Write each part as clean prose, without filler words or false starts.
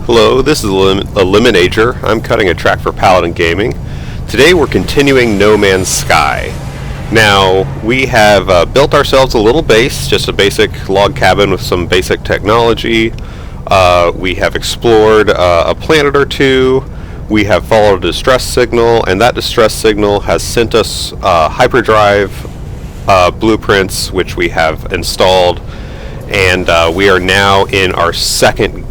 Hello, this is Eliminajor. I'm cutting a track for Paladin Gaming. Today we're continuing No Man's Sky. Now, we have built ourselves a little base, just a basic log cabin with some basic technology. We have explored a planet or two. We have followed a distress signal, and that distress signal has sent us hyperdrive blueprints, which we have installed. And we are now in our second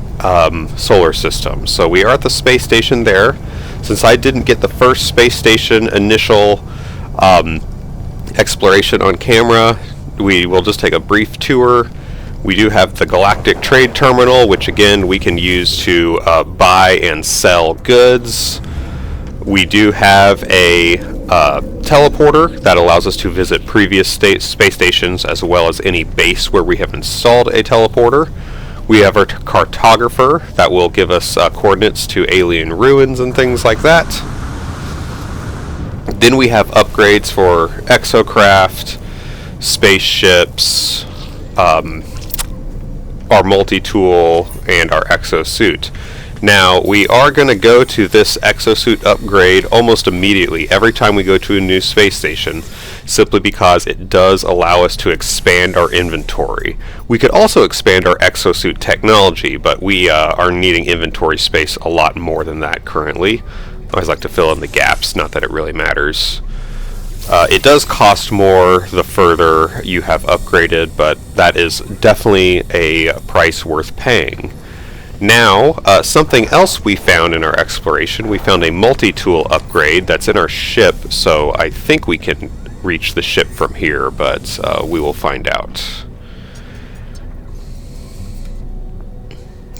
solar system. So we are at the space station there. Since I didn't get the first space station initial exploration on camera, we will just take a brief tour. We do have the Galactic Trade Terminal, which again we can use to buy and sell goods. We do have a teleporter that allows us to visit previous space stations as well as any base where we have installed a teleporter. We have our cartographer that will give us coordinates to alien ruins and things like that. Then we have upgrades for exocraft, spaceships, our multi-tool, and our exosuit. Now, we are going to go to this exosuit upgrade almost immediately every time we go to a new space station, simply because it does allow us to expand our inventory. We could also expand our exosuit technology, but we are needing inventory space a lot more than that currently. I always like to fill in the gaps, not that it really matters. It does cost more the further you have upgraded, but that is definitely a price worth paying. Now, something else we found in our exploration, we found a multi-tool upgrade that's in our ship, so I think we can reach the ship from here, but we will find out.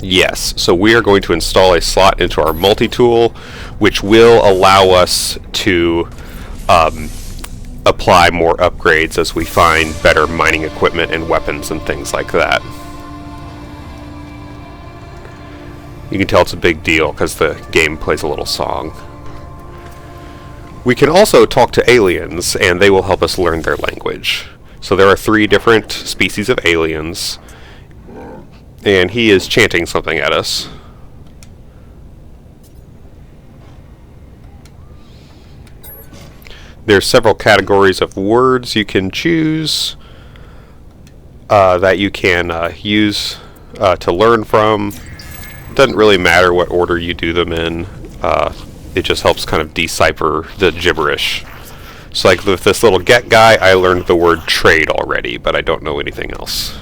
Yes, so we are going to install a slot into our multi-tool, which will allow us to apply more upgrades as we find better mining equipment and weapons and things like that. You can tell it's a big deal because the game plays a little song. We can also talk to aliens, and they will help us learn their language. So there are 3 different species of aliens, and he is chanting something at us. There's several categories of words you can choose that you can use to learn from. Doesn't really matter what order you do them in. It just helps kind of decipher the gibberish. So like with this little get guy, I learned the word trade already, but I don't know anything else.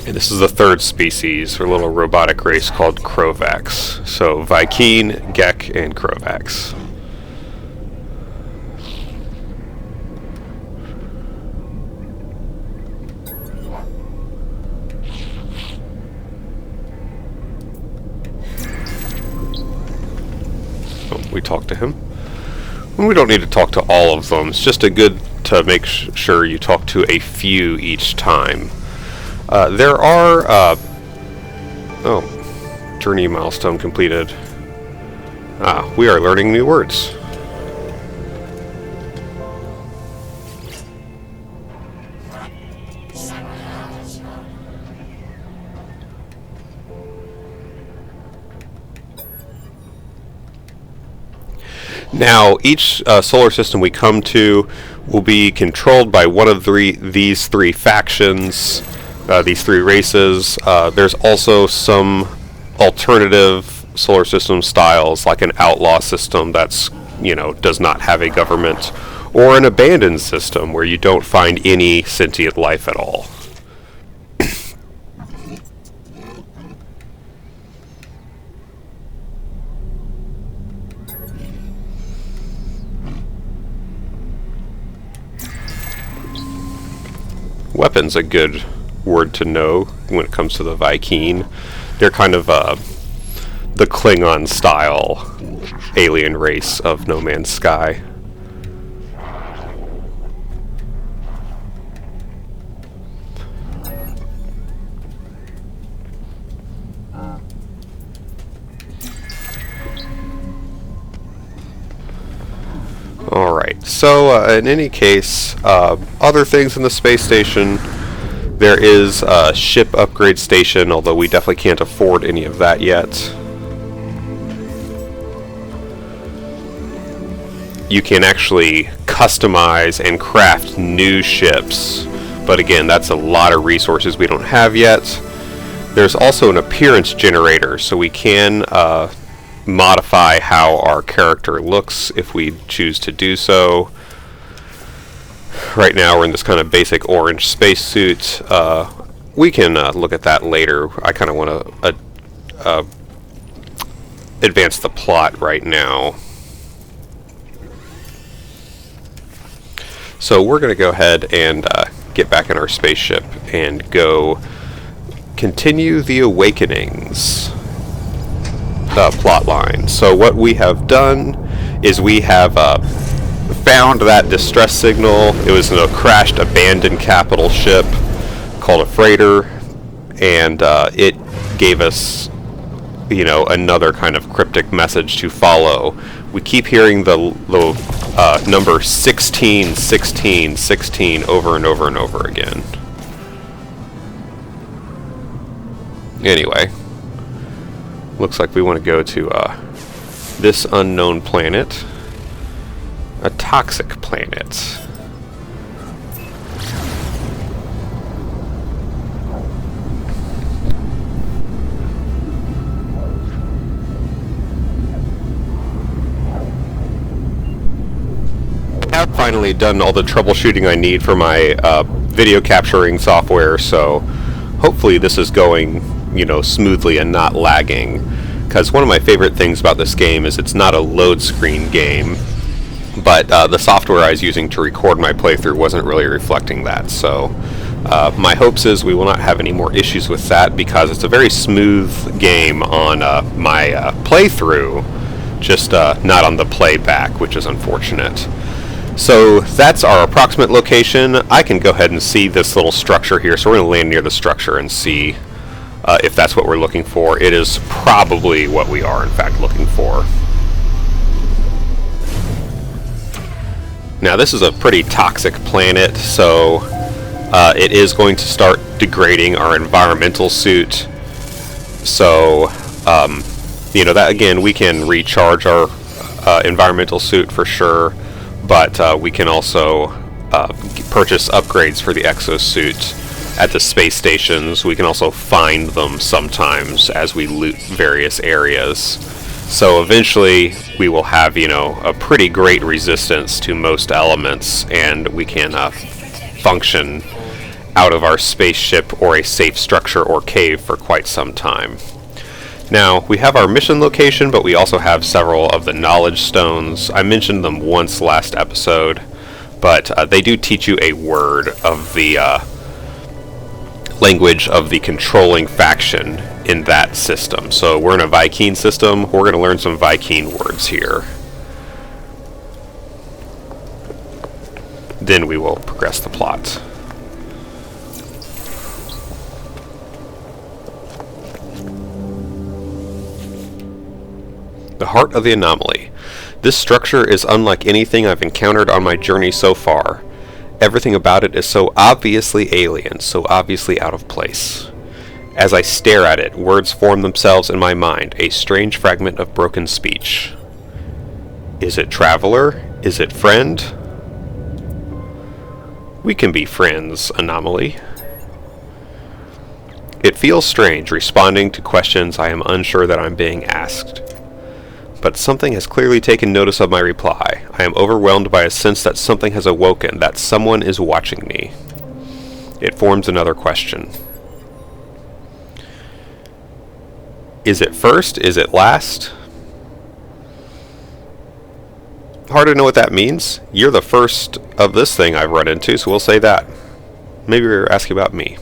And this is the 3rd species, or little robotic race called Krovax. So Vy'keen, Gek, and Krovax. Oh, we talked to him. We don't need to talk to all of them. It's just good to make sure you talk to a few each time. There are, journey milestone completed. We are learning new words. Now, each solar system we come to will be controlled by one of these 3 factions. These 3 races. There's also some alternative solar system styles, like an outlaw system that's, does not have a government, or an abandoned system where you don't find any sentient life at all. Weapon's a good word to know when it comes to the Vy'keen. They're kind of the Klingon style alien race of No Man's Sky. So in any case, other things in the space station, there is a ship upgrade station, although we definitely can't afford any of that yet. You can actually customize and craft new ships, but again, that's a lot of resources we don't have yet. There's also an appearance generator, so we can modify how our character looks if we choose to do so. Right now we're in this kind of basic orange spacesuit. We can look at that later. I kind of want to advance the plot right now. So we're going to go ahead and get back in our spaceship and go continue the Awakenings plot line. So what we have done is we have found that distress signal. It was a crashed, abandoned capital ship called a freighter, and it gave us, you know, another kind of cryptic message to follow. We keep hearing the number 16, 16, 16 over and over and over again. Anyway, looks like we want to go to this unknown planet, a toxic planet. I've finally done all the troubleshooting I need for my video capturing software, so hopefully this is going, you know, smoothly and not lagging. Because one of my favorite things about this game is it's not a load screen game, but the software I was using to record my playthrough wasn't really reflecting that. So my hopes is we will not have any more issues with that, because it's a very smooth game on my playthrough, just not on the playback, which is unfortunate. So that's our approximate location. I can go ahead and see this little structure here, so we're going to land near the structure and see if that's what we're looking for. It is probably what we are in fact looking for. Now this is a pretty toxic planet, so it is going to start degrading our environmental suit. So you know, that again, we can recharge our environmental suit for sure, but we can also purchase upgrades for the exosuit at the space stations. We can also find them sometimes as we loot various areas. So eventually we will have, you know, a pretty great resistance to most elements, and we can function out of our spaceship or a safe structure or cave for quite some time. Now, we have our mission location, but we also have several of the knowledge stones. I mentioned them once last episode, but they do teach you a word of the language of the controlling faction in that system. So we're in a Viking system. We're going to learn some Viking words here. Then we will progress the plot. The heart of the anomaly. This structure is unlike anything I've encountered on my journey so far. Everything about it is so obviously alien, so obviously out of place. As I stare at it, words form themselves in my mind, a strange fragment of broken speech. Is it traveler? Is it friend? We can be friends, anomaly. It feels strange, responding to questions I am unsure that I'm being asked. But something has clearly taken notice of my reply. I am overwhelmed by a sense that something has awoken, that someone is watching me. It forms another question. Is it first? Is it last? Hard to know what that means. You're the first of this thing I've run into, so we'll say that. Maybe you're asking about me.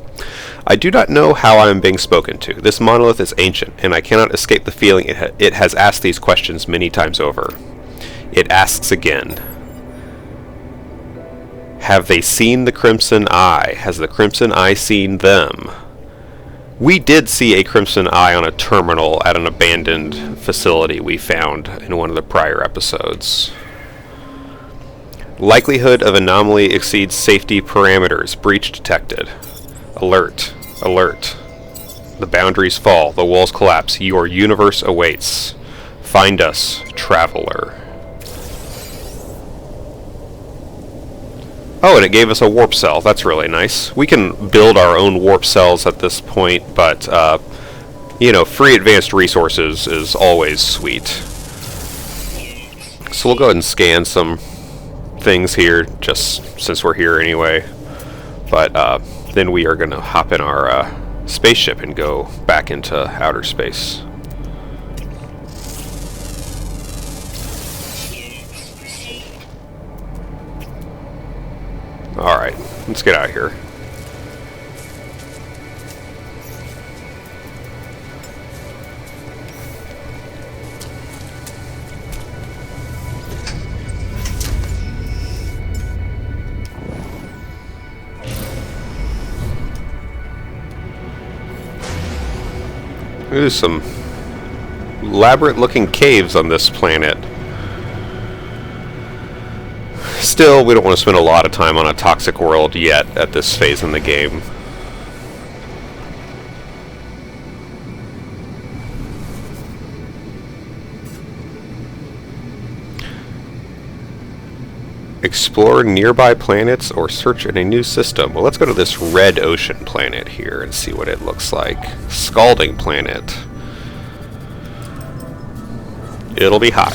I do not know how I am being spoken to. This monolith is ancient, and I cannot escape the feeling it has asked these questions many times over. It asks again. Have they seen the Crimson Eye? Has the Crimson Eye seen them? We did see a Crimson Eye on a terminal at an abandoned facility we found in one of the prior episodes. Likelihood of anomaly exceeds safety parameters. Breach detected. Alert. Alert. The boundaries fall. The walls collapse. Your universe awaits. Find us, traveler. Oh, and it gave us a warp cell. That's really nice. We can build our own warp cells at this point, but, you know, free advanced resources is always sweet. So we'll go ahead and scan some things here, just since we're here anyway. But then we are going to hop in our spaceship and go back into outer space. Alright, let's get out of here. There's some elaborate looking caves on this planet. Still, we don't want to spend a lot of time on a toxic world yet at this phase in the game. Explore nearby planets or search in a new system. Well, let's go to this red ocean planet here and see what it looks like. Scalding planet. It'll be hot.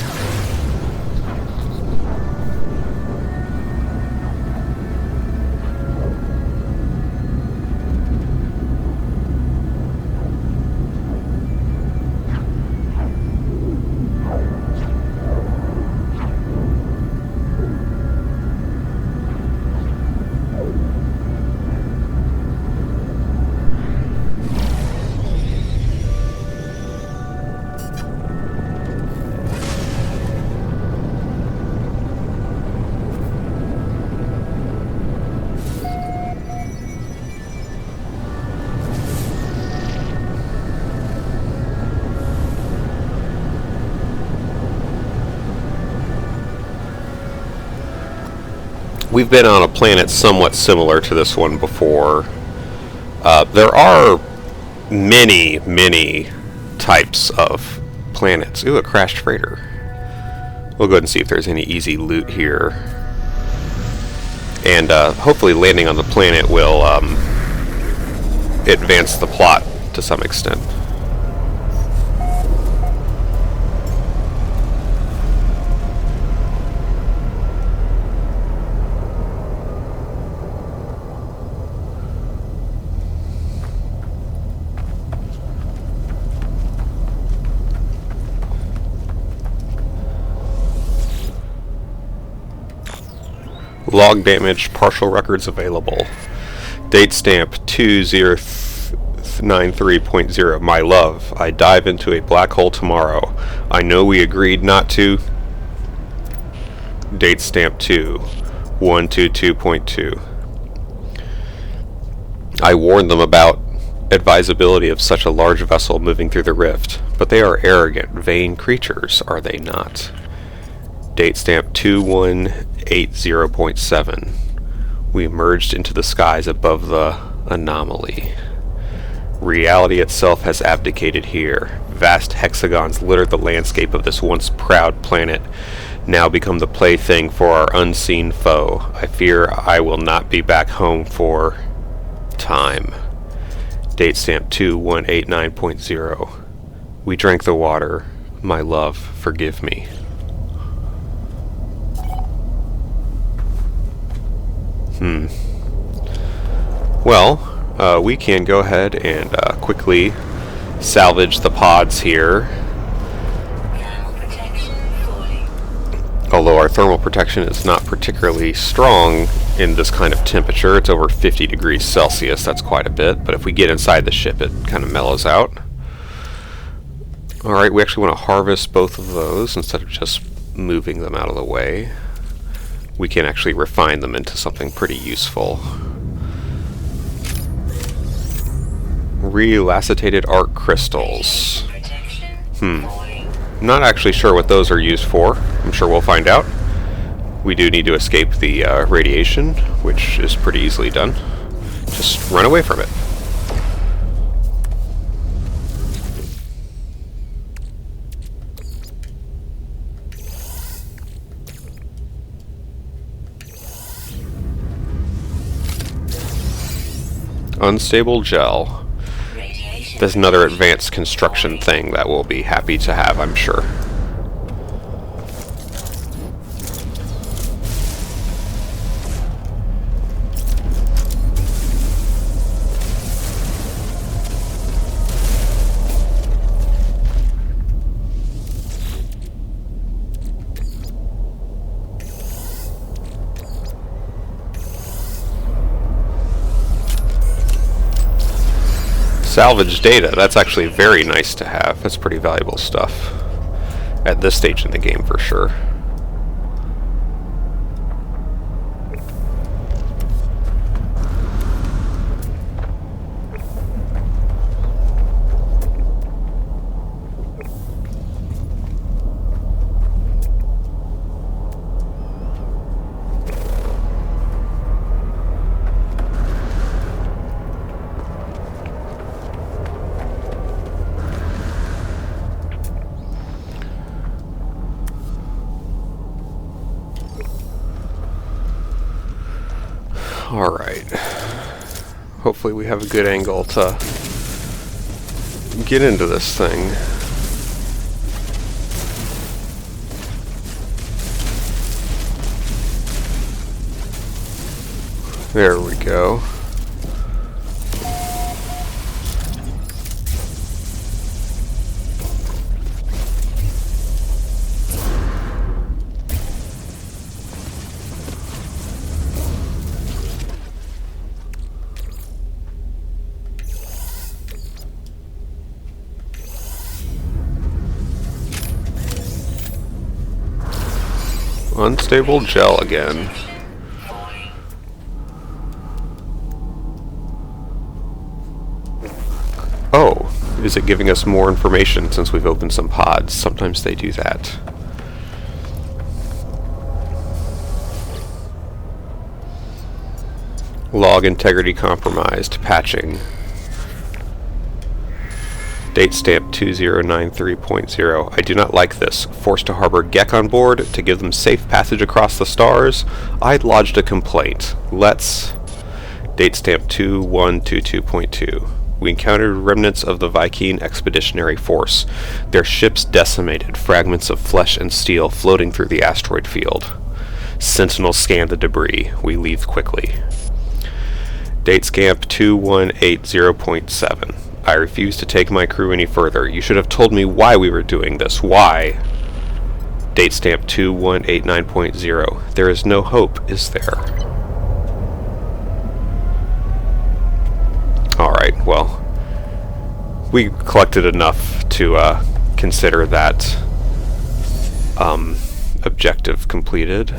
We've been on a planet somewhat similar to this one before. There are many types of planets. Ooh, a crashed freighter. We'll go ahead and see if there's any easy loot here. And hopefully landing on the planet will advance the plot to some extent. Log damage, partial records available. Date stamp 2093.0. My love, I dive into a black hole tomorrow. I know we agreed not to. Date stamp 2122.2. I warned them about advisability of such a large vessel moving through the rift, but they are arrogant, vain creatures, are they not? Date stamp 2180.7. We emerged into the skies above the anomaly. Reality itself has abdicated here. Vast hexagons litter the landscape of this once proud planet, now become the plaything for our unseen foe. I fear I will not be back home for time. Date stamp 2189.0. We drank the water. My love, forgive me. Well, we can go ahead and quickly salvage the pods here. Although our thermal protection is not particularly strong in this kind of temperature. It's over 50 degrees Celsius. That's quite a bit. But if we get inside the ship, it kind of mellows out. Alright, we actually want to harvest both of those instead of just moving them out of the way. We can actually refine them into something pretty useful. Relacetated arc crystals. Not actually sure what those are used for. I'm sure we'll find out. We do need to escape the radiation, which is pretty easily done. Just run away from it. Unstable gel. There's another advanced construction thing that we'll be happy to have, I'm sure. Salvage data, that's actually very nice to have. That's pretty valuable stuff at this stage in the game for sure. Alright. Hopefully we have a good angle to get into this thing. There we go. Unstable gel again. Oh, is it giving us more information since we've opened some pods? Sometimes they do that. Log integrity compromised. Patching. Date stamp 2093.0. I do not like this. Forced to harbor Gek on board to give them safe passage across the stars. I lodged a complaint. Let's... Date stamp 2122.2. We encountered remnants of the Viking Expeditionary Force. Their ships decimated, fragments of flesh and steel floating through the asteroid field. Sentinels scan the debris. We leave quickly. Date stamp 2180.7. I refuse to take my crew any further. You should have told me why we were doing this. Why? Date stamp 2189.0. There is no hope, is there? Alright, well, we collected enough to consider that objective completed.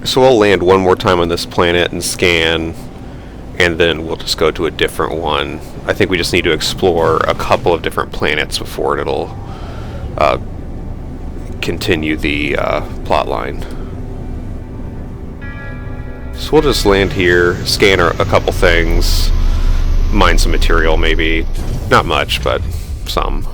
So we'll land one more time on this planet and scan, and then we'll just go to a different one. I think we just need to explore a couple of different planets before it'll continue the plot line. So we'll just land here, scan a couple things, mine some material maybe. Not much, but some.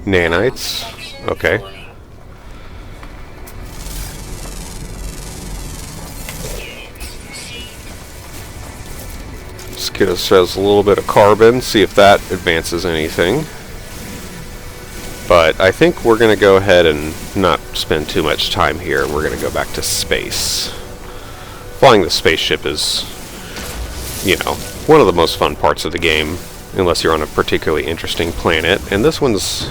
Nanites. Okay. Let's get us a little bit of carbon, see if that advances anything. But I think we're going to go ahead and not spend too much time here. We're going to go back to space. Flying the spaceship is, you know, one of the most fun parts of the game, unless you're on a particularly interesting planet. And this one's,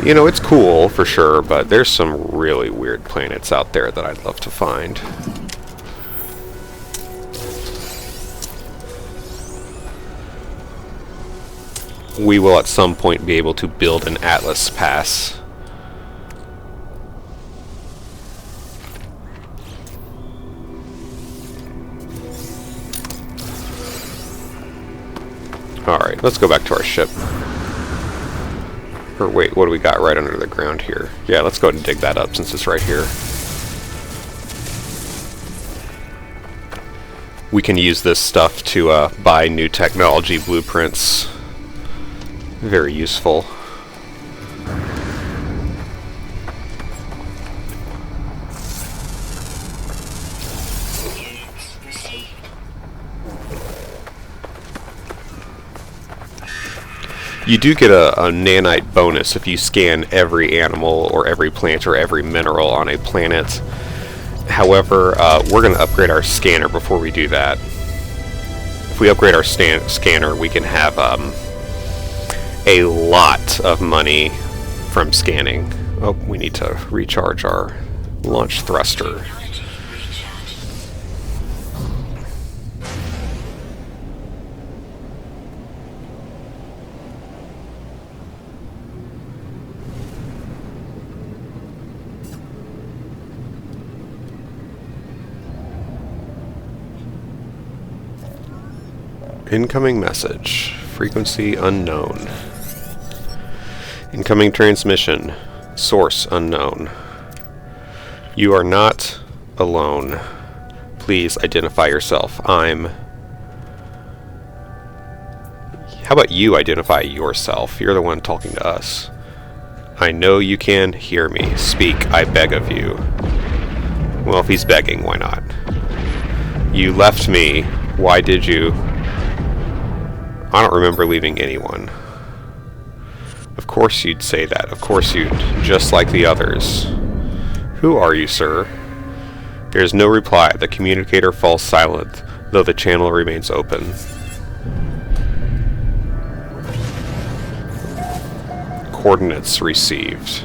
you know, it's cool for sure, but there's some really weird planets out there that I'd love to find. We will at some point be able to build an Atlas pass. Alright, let's go back to our ship. Or wait, what do we got right under the ground here? Yeah, let's go ahead and dig that up since it's right here. We can use this stuff to buy new technology blueprints. Very useful. You do get a nanite bonus if you scan every animal or every plant or every mineral on a planet. However, we're going to upgrade our scanner before we do that. If we upgrade our scanner, we can have a lot of money from scanning. Oh, we need to recharge our launch thruster. Incoming message. Frequency unknown. Incoming transmission. Source unknown. You are not alone. Please identify yourself. How about you identify yourself? You're the one talking to us. I know you can hear me. Speak, I beg of you. Well, if he's begging, why not? You left me. Why did you? I don't remember leaving anyone. Of course you'd say that. Of course you'd. Just like the others. Who are you, sir? There's no reply. The communicator falls silent, though the channel remains open. Coordinates received.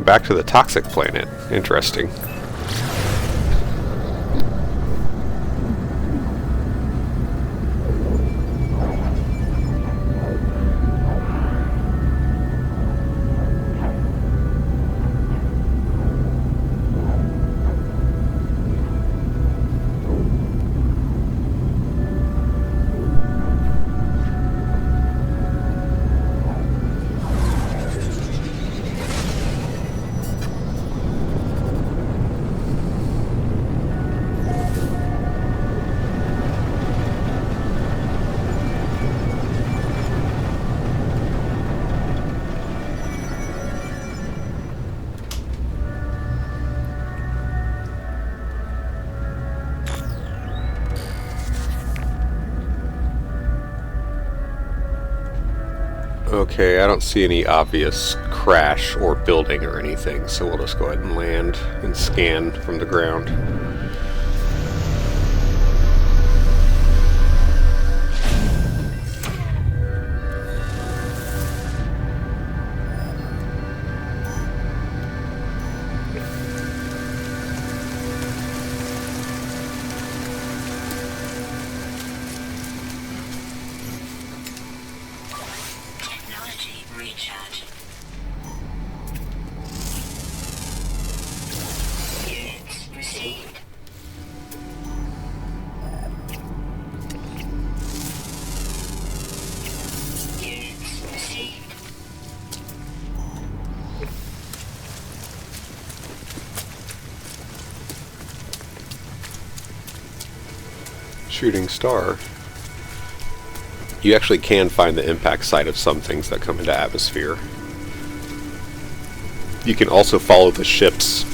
Back to the toxic planet. Interesting. Okay, I don't see any obvious crash or building or anything, so we'll just go ahead and land and scan from the ground. Shooting star. You actually can find the impact site of some things that come into atmosphere. You can also follow the ships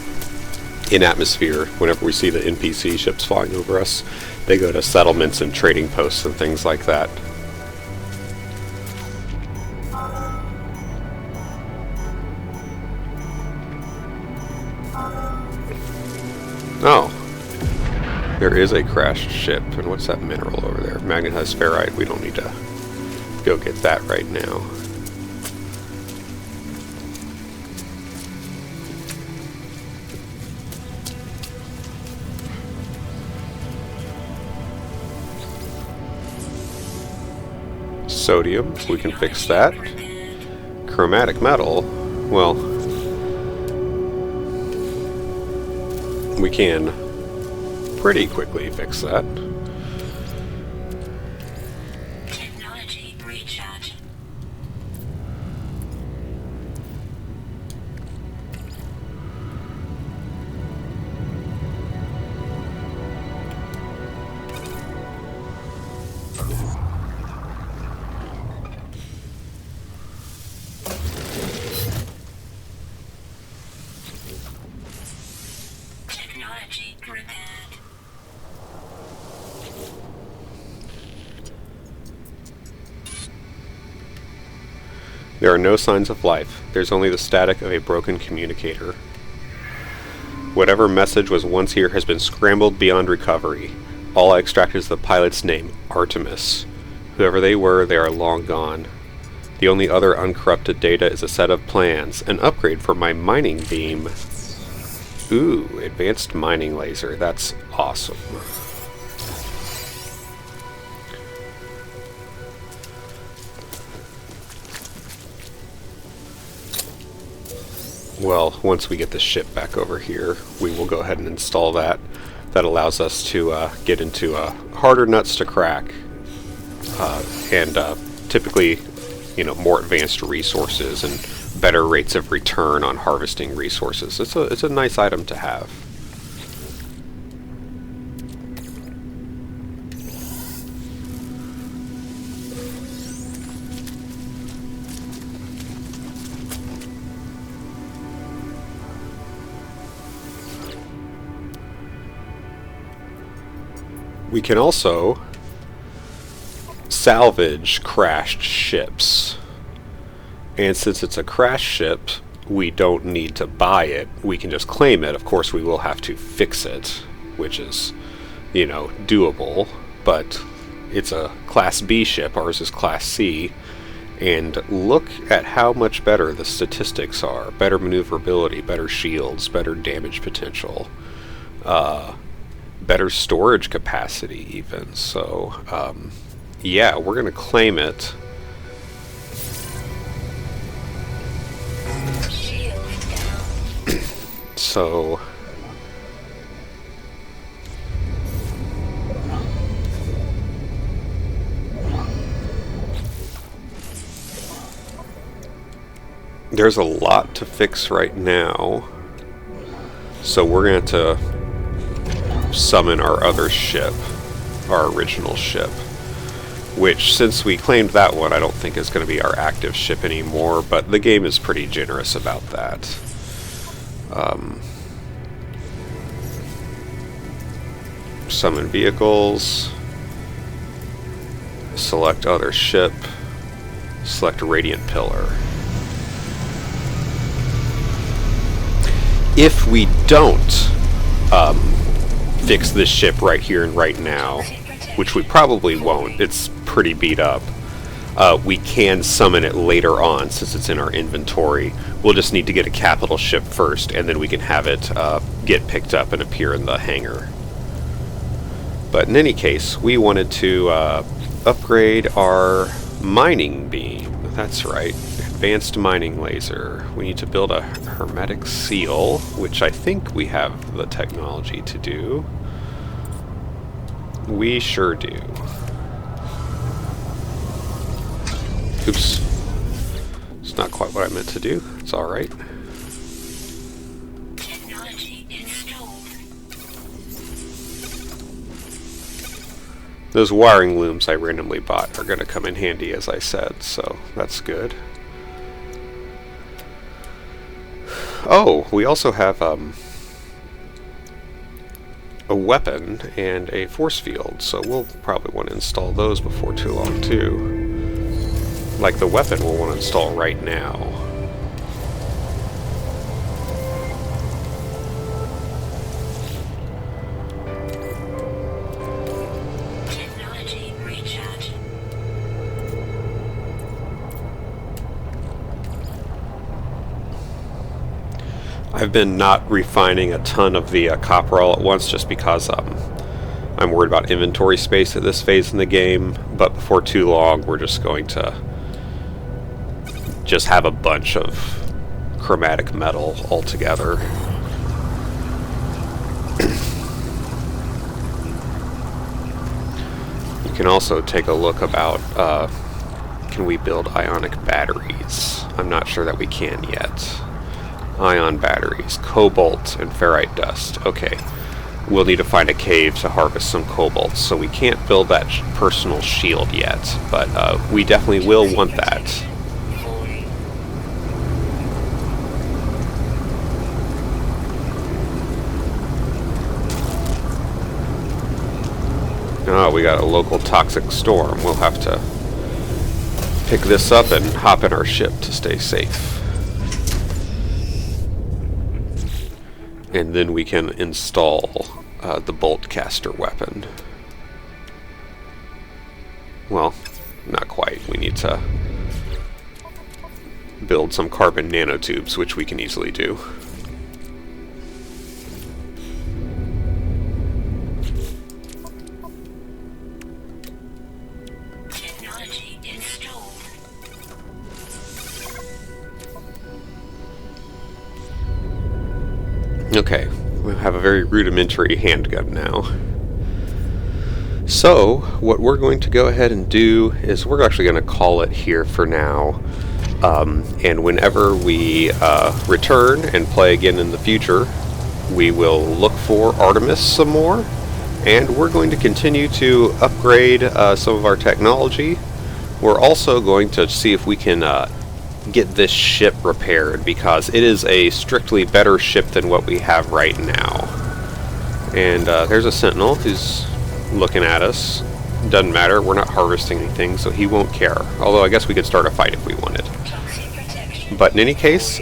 in atmosphere, whenever we see the NPC ships flying over us, they go to settlements and trading posts and things like that. Oh, there is a crashed ship. And what's that mineral over there? Magnetized ferrite. We don't need to go get that right now. Sodium, we can fix that. Chromatic metal, well, we can pretty quickly fix that. Technology recharge. Technology repaired. There are no signs of life. There's only the static of a broken communicator. Whatever message was once here has been scrambled beyond recovery. All I extracted is the pilot's name, Artemis. Whoever they were, they are long gone. The only other uncorrupted data is a set of plans, an upgrade for my mining beam. Ooh, advanced mining laser. That's awesome. Well, once we get the ship back over here, we will go ahead and install that. That allows us to get into harder nuts to crack, and typically, you know, more advanced resources and better rates of return on harvesting resources. It's a nice item to have. We can also salvage crashed ships. And since it's a crashed ship, we don't need to buy it. We can just claim it. Of course, we will have to fix it, which is, you know, doable. But it's a Class B ship. Ours is Class C. And look at how much better the statistics are. Better maneuverability, better shields, better damage potential. Better storage capacity even. So yeah, we're gonna claim it. So there's a lot to fix right now, so we're going to summon our other ship, our original ship, which, since we claimed that one, I don't think is going to be our active ship anymore, but the game is pretty generous about that. Summon vehicles, select other ship, select Radiant Pillar. If we don't fix this ship right here and right now, which we probably won't, it's pretty beat up, we can summon it later on since it's in our inventory. We'll just need to get a capital ship first, and then we can have it get picked up and appear in the hangar. But in any case, we wanted to upgrade our mining beam. That's right, advanced mining laser. We need to build a hermetic seal, which I think we have the technology to do. We sure do. Oops. It's not quite what I meant to do. It's alright. Technology installed. Those wiring looms I randomly bought are going to come in handy, as I said, so that's good. Oh, we also have a weapon and a force field, so we'll probably want to install those before too long too. Like the weapon we'll want to install right now. Technology recharge. I've been not refining a ton of the copper all at once just because I'm worried about inventory space at this phase in the game, but before too long we're just going to just have a bunch of chromatic metal altogether. You can also take a look about can we build ionic batteries? I'm not sure that we can yet. Ion batteries, cobalt, and ferrite dust. Okay, we'll need to find a cave to harvest some cobalt, so we can't build that personal shield yet, but we definitely will want that. Oh, we got a local toxic storm. We'll have to pick this up and hop in our ship to stay safe. And then we can install the bolt caster weapon. Well, not quite. We need to build some carbon nanotubes, which we can easily do. Technology installed. Okay, we have a very rudimentary handgun now. So, what we're going to go ahead and do is we're actually going to call it here for now. And whenever we return and play again in the future, we will look for Artemis some more. And we're going to continue to upgrade some of our technology. We're also going to see if we can get this ship repaired, because it is a strictly better ship than what we have right now. And there's a sentinel who's looking at us. Doesn't matter, we're not harvesting anything, so he won't care. Although I guess we could start a fight if we wanted. But in any case,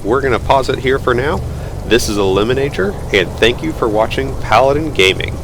we're going to pause it here for now. This is Eliminajor, and thank you for watching Paladin Gaming.